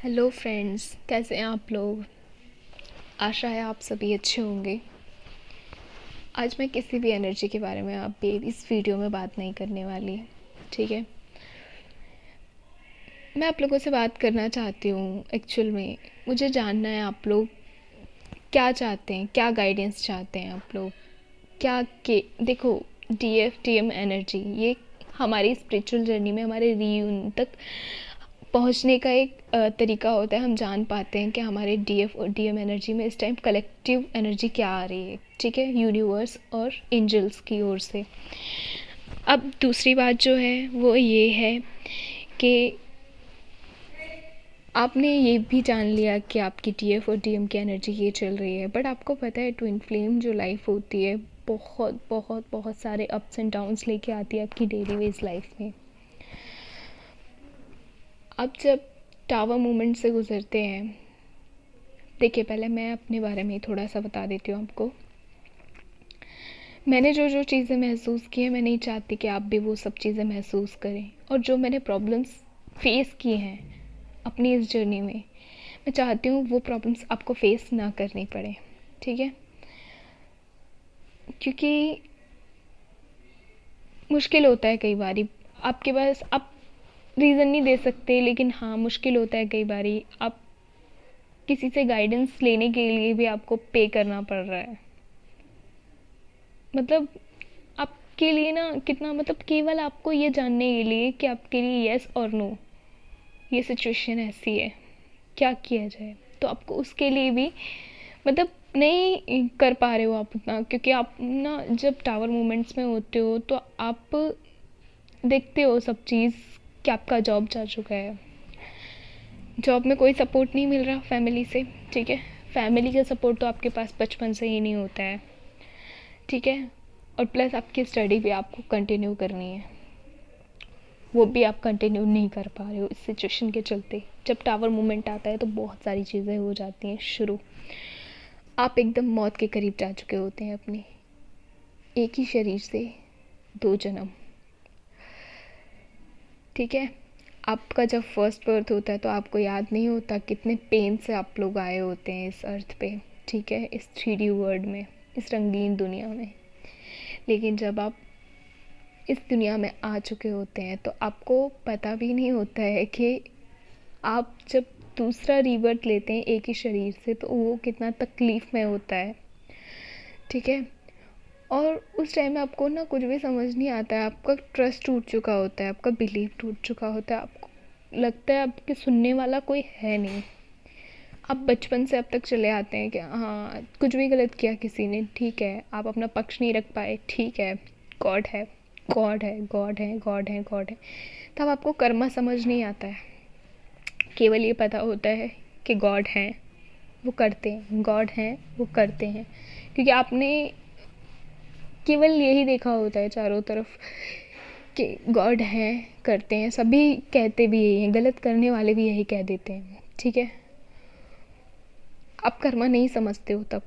Hello friends, कैसे हैं आप लोग। आशा है आप सभी अच्छे होंगे। आज मैं किसी भी एनर्जी के बारे में आप इस वीडियो में बात नहीं करने वाली। ठीक है, मैं आप लोगों से बात करना चाहती हूँ। एक्चुअल में मुझे जानना है आप लोग क्या चाहते हैं, क्या गाइडेंस चाहते हैं आप लोग। क्या के देखो, DFTM एनर्जी ये हमारी स्पिरिचुअल जर्नी में हमारे रीयून तक पहुंचने का एक तरीका होता है। हम जान पाते हैं कि हमारे DF और DM एनर्जी में इस टाइम कलेक्टिव एनर्जी क्या आ रही है। ठीक है, यूनिवर्स और एंजल्स की ओर से। अब दूसरी बात जो है वो ये है कि आपने ये भी जान लिया कि आपकी DF और DM की एनर्जी ये चल रही है, बट आपको पता है ट्विन फ्लेम जो लाइफ होती है बहुत बहुत बहुत सारे अप्स एंड डाउन्स लेके आती है आपकी डेली वेज लाइफ में। अब जब टावर मूवमेंट से गुजरते हैं, देखिए पहले मैं अपने बारे में थोड़ा सा बता देती हूँ आपको। मैंने जो जो चीज़ें महसूस की हैं, मैं नहीं चाहती कि आप भी वो सब चीज़ें महसूस करें। और जो मैंने प्रॉब्लम्स फेस किए हैं अपनी इस जर्नी में, मैं चाहती हूँ वो प्रॉब्लम्स आपको फेस ना करनी पड़े। ठीक है, क्योंकि मुश्किल होता है कई बारी। आपके पास आप रीज़न नहीं दे सकते, लेकिन हाँ मुश्किल होता है कई बारी। आप किसी से गाइडेंस लेने के लिए भी आपको पे करना पड़ रहा है। मतलब आपके लिए ना कितना, मतलब केवल आपको ये जानने के लिए कि आपके लिए यस और नो, ये सिचुएशन ऐसी है, क्या किया जाए। तो आपको उसके लिए भी मतलब नहीं कर पा रहे हो आप उतना, क्योंकि आप ना जब टावर मोमेंट्स में होते हो तो आप देखते हो सब चीज़ कि आपका जॉब जा चुका है, जॉब में कोई सपोर्ट नहीं मिल रहा फैमिली से। ठीक है, फैमिली का सपोर्ट तो आपके पास बचपन से ही नहीं होता है। ठीक है, और प्लस आपकी स्टडी भी आपको कंटिन्यू करनी है, वो भी आप कंटिन्यू नहीं कर पा रहे हो इस सिचुएशन के चलते। जब टावर मूवमेंट आता है तो बहुत सारी चीज़ें हो जाती हैं शुरू। आप एकदम मौत के करीब जा चुके होते हैं अपने एक ही शरीर से 2 जन्म। ठीक है, आपका जब फर्स्ट बर्थ होता है तो आपको याद नहीं होता कितने पेन से आप लोग आए होते हैं इस अर्थ पे। ठीक है, इस 3D वर्ल्ड में, इस रंगीन दुनिया में। लेकिन जब आप इस दुनिया में आ चुके होते हैं तो आपको पता भी नहीं होता है कि आप जब दूसरा रीबर्थ लेते हैं एक ही शरीर से तो वो कितना तकलीफ़ में होता है। ठीक है, और उस टाइम में आपको ना कुछ भी समझ नहीं आता है। आपका ट्रस्ट टूट चुका होता है, आपका बिलीव टूट चुका होता है, आपको लगता है आपके सुनने वाला कोई है नहीं। आप बचपन से अब तक चले आते हैं कि हाँ कुछ भी गलत किया किसी ने, ठीक है, आप अपना पक्ष नहीं रख पाए, ठीक है, गॉड है, गॉड है, गॉड है, गॉड है, गॉड है। तब आपको कर्मा समझ नहीं आता है। केवल ये पता होता है कि गॉड हैं, वो करते हैं, गॉड हैं वो करते हैं। क्योंकि आपने केवल यही देखा होता है चारों तरफ कि गॉड हैं, करते हैं। सभी कहते भी यही हैं, गलत करने वाले भी यही कह देते हैं। ठीक है, आप कर्मा नहीं समझते हो तब।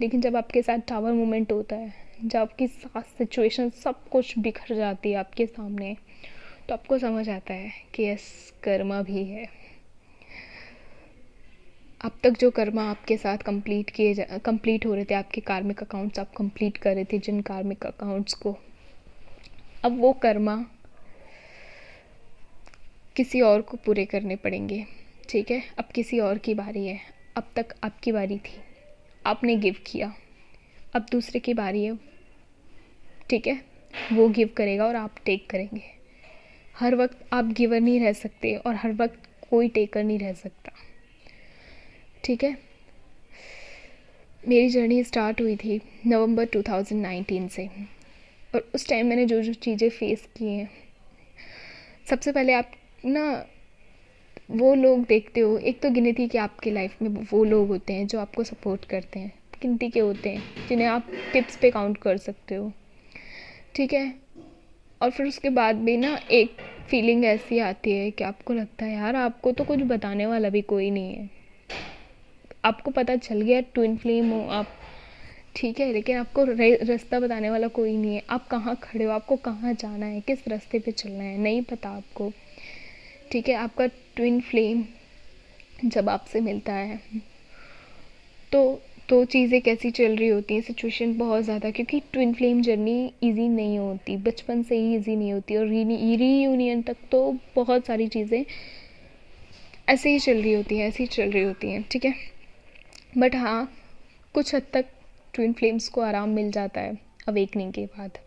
लेकिन जब आपके साथ टावर मोमेंट होता है, जब आपकी साथ सिचुएशन सब कुछ बिखर जाती है आपके सामने, तो आपको समझ आता है कि यस, कर्मा भी है। अब तक जो कर्मा आपके साथ कंप्लीट हो रहे थे, आपके कार्मिक अकाउंट्स आप कंप्लीट कर रहे थे जिन कार्मिक अकाउंट्स को, अब वो कर्मा किसी और को पूरे करने पड़ेंगे। ठीक है, अब किसी और की बारी है। अब तक आपकी बारी थी, आपने गिव किया, अब दूसरे की बारी है। ठीक है, वो गिव करेगा और आप टेक करेंगे। हर वक्त आप गिवर नहीं रह सकते और हर वक्त कोई टेकर नहीं रह सकता। ठीक है, मेरी जर्नी स्टार्ट हुई थी नवंबर 2019 से, और उस टाइम मैंने जो जो चीज़ें फेस की हैं, सबसे पहले आप ना वो लोग देखते हो, एक तो गिनती कि आपकी लाइफ में वो लोग होते हैं जो आपको सपोर्ट करते हैं, गिनती के होते हैं जिन्हें आप टिप्स पे काउंट कर सकते हो। ठीक है, और फिर उसके बाद भी ना एक फीलिंग ऐसी आती है कि आपको लगता है यार आपको तो कुछ बताने वाला भी कोई नहीं है। आपको पता चल गया ट्विन फ्लेम हो आप, ठीक है, लेकिन आपको रास्ता बताने वाला कोई नहीं है। आप कहाँ खड़े हो, आपको कहाँ जाना है, किस रास्ते पे चलना है, नहीं पता आपको। ठीक है, आपका ट्विन फ्लेम जब आपसे मिलता है तो चीज़ें कैसी चल रही होती हैं, सिचुएशन बहुत ज़्यादा, क्योंकि ट्विन फ्लेम जर्नी इजी नहीं होती, बचपन से ही इजी नहीं होती, और रीयूनियन तक तो बहुत सारी चीज़ें ऐसे ही चल रही होती हैं, ऐसे ही चल रही होती हैं, ठीक है। बट हाँ, कुछ हद तक ट्विन फ्लेम्स को आराम मिल जाता है अवेकनिंग के बाद,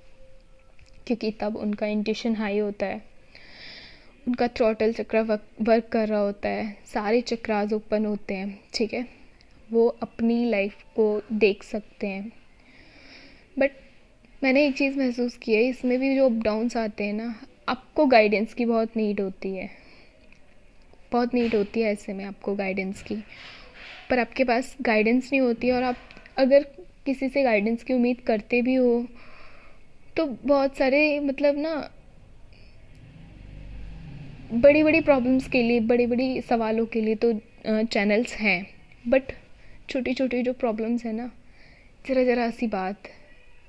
क्योंकि तब उनका इंट्यूशन हाई होता है, उनका थ्रॉटल चक्र वर्क कर रहा होता है, सारे चक्रास ओपन होते हैं, ठीक है। वो अपनी लाइफ को देख सकते हैं। बट मैंने एक चीज़ महसूस की है, इसमें भी जो अप डाउन्स आते हैं ना, आपको गाइडेंस की बहुत नीड होती है, बहुत नीड होती है ऐसे में आपको गाइडेंस की। पर आपके पास गाइडेंस नहीं होती, और आप अगर किसी से गाइडेंस की उम्मीद करते भी हो तो बहुत सारे मतलब ना बड़ी बड़ी प्रॉब्लम्स के लिए, बड़ी बड़ी सवालों के लिए तो चैनल्स हैं, बट छोटी छोटी जो प्रॉब्लम्स हैं ना, ज़रा ज़रा सी बात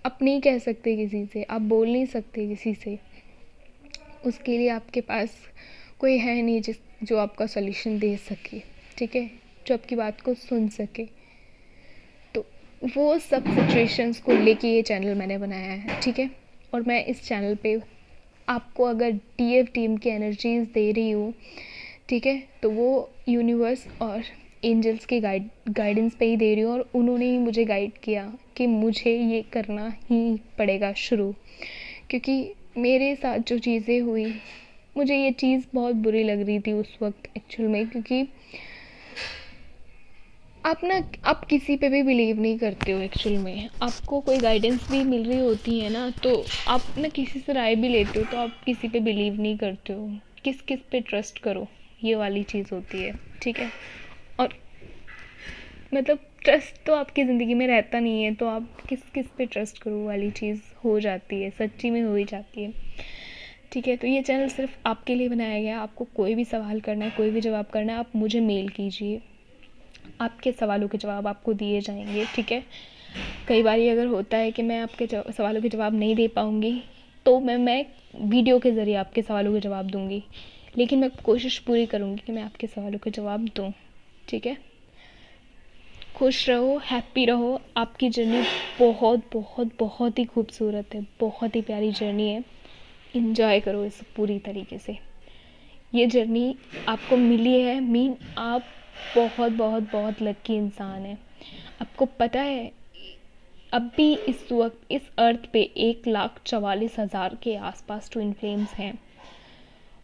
आप नहीं कह सकते किसी से, आप बोल नहीं सकते किसी से, उसके लिए आपके पास कोई है नहीं जो आपका सॉल्यूशन दे सके, ठीक है, जो आपकी बात को सुन सके। तो वो सब सिचुएशंस को लेके ये चैनल मैंने बनाया है, ठीक है। और मैं इस चैनल पे आपको अगर DF टीम की एनर्जीज दे रही हूँ, ठीक है, तो वो यूनिवर्स और एंजल्स के गाइडेंस पे ही दे रही हूँ, और उन्होंने ही मुझे गाइड किया कि मुझे ये करना ही पड़ेगा शुरू, क्योंकि मेरे साथ जो चीज़ें हुई, मुझे ये चीज़ बहुत बुरी लग रही थी उस वक्त एक्चुअल में, क्योंकि आप किसी पे भी बिलीव नहीं करते हो एक्चुअल में, आपको कोई गाइडेंस भी मिल रही होती है ना, तो आप ना किसी से राय भी लेते हो तो आप किसी पे बिलीव नहीं करते हो, किस किस पे ट्रस्ट करो, ये वाली चीज़ होती है, ठीक है। और मतलब ट्रस्ट तो आपकी ज़िंदगी में रहता नहीं है, तो आप किस किस पे ट्रस्ट करो वाली चीज़ हो जाती है, सच्ची में हो ही जाती है, ठीक है। तो ये चैनल सिर्फ आपके लिए बनाया गया है। आपको कोई भी सवाल करना है, कोई भी जवाब करना है, आप मुझे मेल कीजिए, आपके सवालों के जवाब आपको दिए जाएंगे, ठीक है। कई बार ये अगर होता है कि मैं आपके सवालों के जवाब नहीं दे पाऊँगी, तो मैं वीडियो के ज़रिए आपके सवालों के जवाब दूँगी, लेकिन मैं कोशिश पूरी करूँगी कि मैं आपके सवालों के जवाब दूँ, ठीक है। खुश रहो, हैप्पी रहो, आपकी जर्नी बहुत बहुत बहुत ही खूबसूरत है, बहुत ही प्यारी जर्नी है, इन्जॉय करो इसे पूरी तरीके से। ये जर्नी आपको मिली है, मीन आप बहुत बहुत बहुत लकी इंसान है। आपको पता है अब भी इस वक्त इस अर्थ पे 1,44,000 के आसपास ट्विन फ्लेम्स हैं,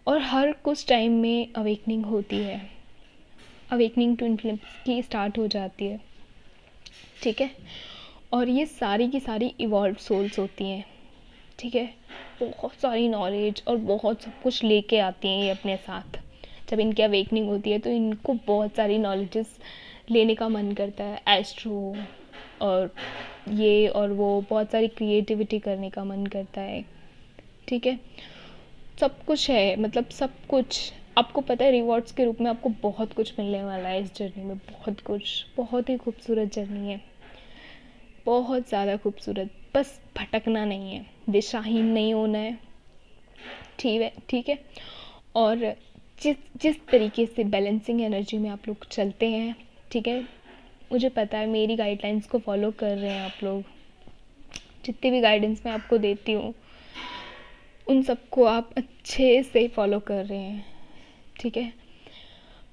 और हर कुछ टाइम में अवेकनिंग होती है, अवेकनिंग ट्विन फ्लेम्स की स्टार्ट हो जाती है, ठीक है। और ये सारी की सारी इवॉल्व सोल्स होती हैं, ठीक है, बहुत सारी नॉलेज और बहुत सब कुछ लेके आती हैं ये अपने साथ। जब इनकी अवेकनिंग होती है तो इनको बहुत सारी नॉलेजेस लेने का मन करता है, एस्ट्रो और ये और वो, बहुत सारी क्रिएटिविटी करने का मन करता है, ठीक है। सब कुछ है, मतलब सब कुछ आपको पता है, रिवॉर्ड्स के रूप में आपको बहुत कुछ मिलने वाला है इस जर्नी में, बहुत कुछ, बहुत ही खूबसूरत जर्नी है, बहुत ज़्यादा खूबसूरत। बस भटकना नहीं है, दिशाहीन नहीं होना है, ठीक है, ठीक है। और जिस जिस तरीके से बैलेंसिंग एनर्जी में आप लोग चलते हैं, ठीक है, मुझे पता है मेरी गाइडलाइंस को फॉलो कर रहे हैं आप लोग, जितनी भी गाइडेंस मैं आपको देती हूँ उन सबको आप अच्छे से फॉलो कर रहे हैं, ठीक है।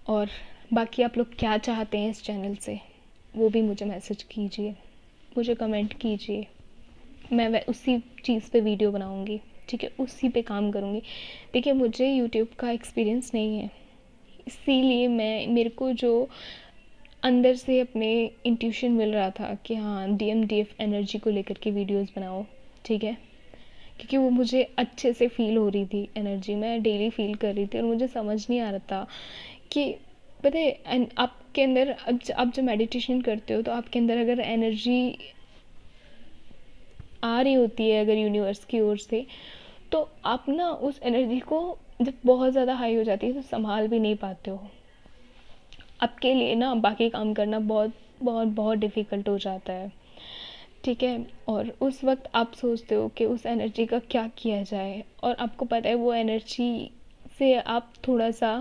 और बाकी आप लोग क्या चाहते हैं इस चैनल से, वो भी मुझे मैसेज कीजिए, मुझे कमेंट कीजिए, मैं उसी चीज़ पे वीडियो बनाऊंगी, ठीक है, उसी पे काम करूंगी। देखिए मुझे यूट्यूब का एक्सपीरियंस नहीं है, इसीलिए मेरे को जो अंदर से अपने इंट्यूशन मिल रहा था कि हाँ DMDF एनर्जी को लेकर के वीडियोस बनाओ, ठीक है, क्योंकि वो मुझे अच्छे से फील हो रही थी एनर्जी, मैं डेली फील कर रही थी, और मुझे समझ नहीं आ रहा था कि पता है आपके अंदर आप जब मेडिटेशन करते हो तो आपके अंदर अगर एनर्जी आ रही होती है अगर यूनिवर्स की ओर से, तो आप ना उस एनर्जी को जब बहुत ज़्यादा हाई हो जाती है तो संभाल भी नहीं पाते हो, आपके लिए ना बाकी काम करना बहुत बहुत बहुत डिफ़िकल्ट हो जाता है, ठीक है। और उस वक्त आप सोचते हो कि उस एनर्जी का क्या किया जाए, और आपको पता है वो एनर्जी से आप थोड़ा सा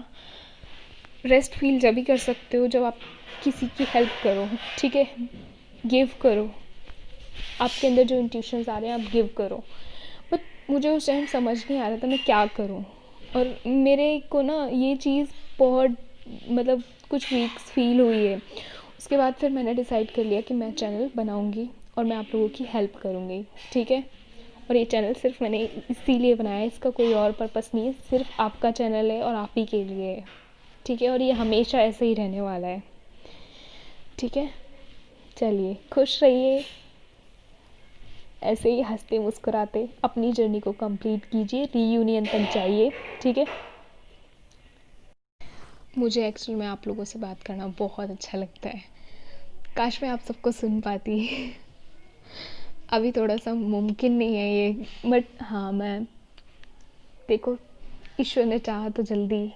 रेस्ट फील जब भी कर सकते हो जब आप किसी की हेल्प करो, ठीक है, गिव करो। आपके अंदर जो इंट्यूशंस आ रहे हैं आप गिव करो। बट मुझे उस टाइम समझ नहीं आ रहा था मैं क्या करूँ, और मेरे को ना ये चीज़ बहुत मतलब कुछ वीक्स फील हुई है। उसके बाद फिर मैंने डिसाइड कर लिया कि मैं चैनल बनाऊँगी और मैं आप लोगों की हेल्प करूँगी, ठीक है। और ये चैनल सिर्फ मैंने इसीलिए बनाया है, इसका कोई और पर्पस नहीं है, सिर्फ आपका चैनल है और आप ही के लिए है, ठीक है। और ये हमेशा ऐसे ही रहने वाला है, ठीक है। चलिए, खुश रहिए, ऐसे ही हंसते मुस्कुराते अपनी जर्नी को कंप्लीट कीजिए, रीयूनियन तक जाइए, ठीक है। मुझे एक्चुअल में आप लोगों से बात करना बहुत अच्छा लगता है। काश मैं आप सबको सुन पाती। अभी थोड़ा सा मुमकिन नहीं है ये, बट हाँ, मैं देखो, ईश्वर ने चाहा तो जल्दी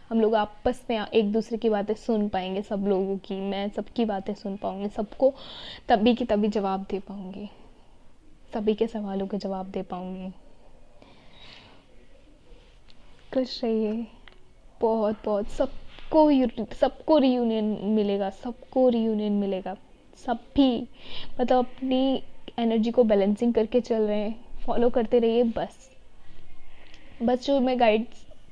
हम लोग आपस में एक दूसरे की बातें सुन पाएंगे, सब लोगों की, मैं सबकी बातें सुन पाऊंगी, सबको तभी की तभी जवाब दे पाऊंगी, सभी के सवालों के जवाब दे पाऊंगी। खुश रहिए, बहुत बहुत सबको रियूनियन मिलेगा, सबको रियूनियन मिलेगा। सब भी मतलब अपनी एनर्जी को बैलेंसिंग करके चल रहे हैं, फॉलो करते रहिए बस। बस जो मैं गाइड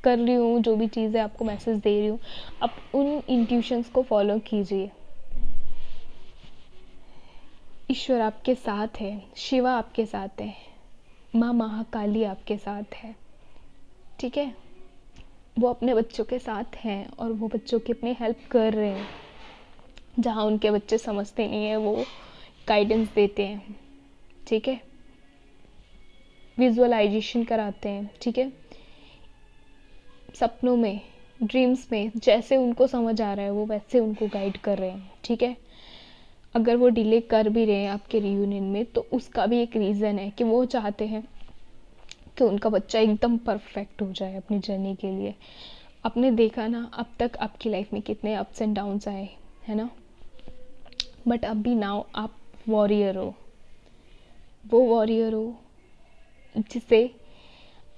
कर रही हूँ, जो भी चीज़ें आपको मैसेज दे रही हूँ, आप उन इंट्यूशंस को फॉलो कीजिए। ईश्वर आपके साथ है, शिवा आपके साथ है, माँ महाकाली आपके साथ है, ठीक है। वो अपने बच्चों के साथ हैं और वो बच्चों की अपनी हेल्प कर रहे हैं। जहाँ उनके बच्चे समझते नहीं है वो गाइडेंस देते हैं, ठीक है, विजुअलाइजेशन कराते हैं, ठीक है। सपनों में, ड्रीम्स में जैसे उनको समझ आ रहा है वो वैसे उनको गाइड कर रहे हैं, ठीक है। अगर वो डिले कर भी रहे हैं आपके रियूनियन में तो उसका भी एक रीज़न है कि वो चाहते हैं कि उनका बच्चा एकदम परफेक्ट हो जाए अपनी जर्नी के लिए। आपने देखा ना अब तक आपकी लाइफ में कितने अप्स एंड डाउन्स आए, है ना, बट अब भी नाउ आप वॉरियर हो, वो वॉरियर हो जिसे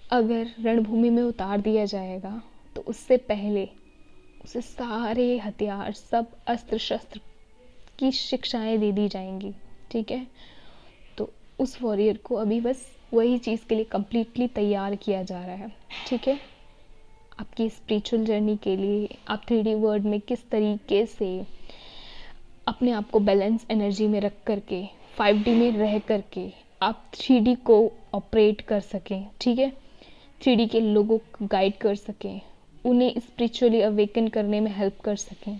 अगर रणभूमि में उतार दिया जाएगा तो उससे पहले उसे सारे हथियार, सब अस्त्र शस्त्र की शिक्षाएं दे दी जाएंगी, ठीक है। तो उस वॉरियर को अभी बस वही चीज़ के लिए कम्प्लीटली तैयार किया जा रहा है, ठीक है। आपकी स्पिरिचुअल जर्नी के लिए आप 3D वर्ल्ड में किस तरीके से अपने आप को बैलेंस एनर्जी में रख करके 5D में रह करके आप 3D को ऑपरेट कर सकें, ठीक है। 3D के लोगों को गाइड कर सकें, उन्हें स्पिरिचुअली अवेकन करने में हेल्प कर सकें,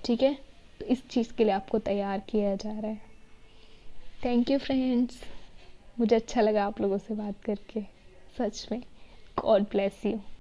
ठीक है। तो इस चीज़ के लिए आपको तैयार किया जा रहा है। थैंक यू फ्रेंड्स, मुझे अच्छा लगा आप लोगों से बात करके, सच में। God bless you.